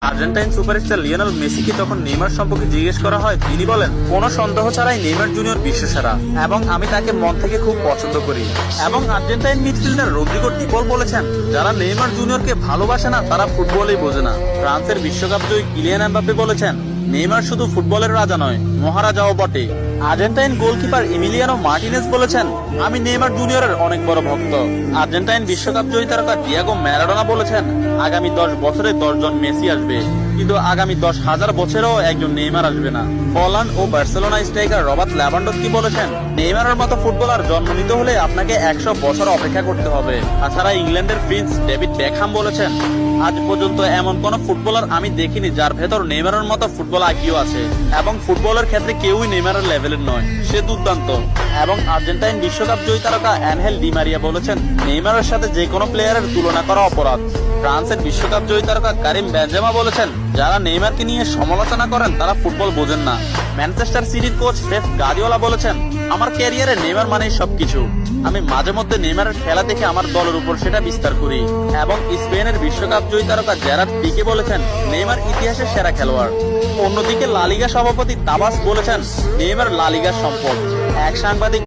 Argentine superstar Lionel মেসিকে যখন Neymar সম্পর্কে জিজ্ঞেস করা হয়, তিনি বলেন, কোনো সন্দেহ ছাড়াই নেইমার জুনিয়র বিশ্বসেরা এবং আমি তাকে মন থেকে খুব পছন্দ করি। এবং আর্জেন্টাইন মিডফিল্ডার রদ্রিগো ডিপল বলেছেন, যারা নেইমার জুনিয়রকে ভালোবাসে না তারা ফুটবলই বোঝে না। ফ্রান্সের বিশ্বকাপ জয়ী কিলিয়ান এমবাপ্পে বলেছেন, নেইমার শুধু ফুটবলের রাজা নয়, মহারাজাও বটে। আর্জেন্টাইন গোলকিপার এমিলিয়ানো মার্টিনেজ বলেছেন, আমি নেইমার জুনিয়রের অনেক বড় ভক্ত। আর্জেন্টাইন বিশ্বকাপ জয়ী তারকা ডিয়েগো ম্যারাডোনা বলেছেন, আগামী 10 বছরে 10 জন মেসি আসবে, কিন্তু আগামী 10,000 বছরেও একজন নেইমার আসবে না। পোল্যান্ড ও বার্সেলোনা স্ট্রাইকার রবার্ট লেভানডস্কি বলেছেন, নেইমারের মতো ফুটবলার জন্ম নিতে হলে আপনাকে 100 বছর অপেক্ষা করতে হবে। তাছাড়া ইংল্যান্ডের প্রিন্স ডেভিড বেকহাম বলেছেন, আজ পর্যন্ত এমন কোন ফুটবলার আমি দেখিনি যার ভেতর নেইমারের মতো ফুটবল আইকিউ আছে, এবং ফুটবলের ক্ষেত্রে কেউই নেইমারের লেভেলের নয়, সে দুর্দান্ত। এবং আর্জেন্টাইন বিশ্বকাপ জয়ী তারকা অ্যানহেল ডি মারিয়া বলেছেন, নেইমারের সাথে যে কোনো প্লেয়ারের তুলনা করা অপরাধ। ফ্রান্সের বিশ্বকাপ জয়ী তারকা কারিম বেনজেমা বলেছেন, যারা নেইমারকে নিয়ে সমালোচনা করেন তারা ফুটবল বোঝেন না। ম্যানচেস্টার সিটির কোচ পেপ গার্দিওলা বলেছেন, আমার ক্যারিয়ারে নেইমার মানেই সবকিছু। আমি মাঝে মধ্যে নেইমারের খেলা দেখে আমার দলের উপর সেটা বিস্তার করি। এবং স্পেনের বিশ্বকাপ জয়ী তারকা জেরার্ড পিকে বলেছেন, নেইমার ইতিহাসের সেরা খেলোয়াড়। অন্যদিকে লা লিগা সভাপতি তাবাস বলেছেন, নেইমার লা লিগার সম্পদ। এক সাংবাদিক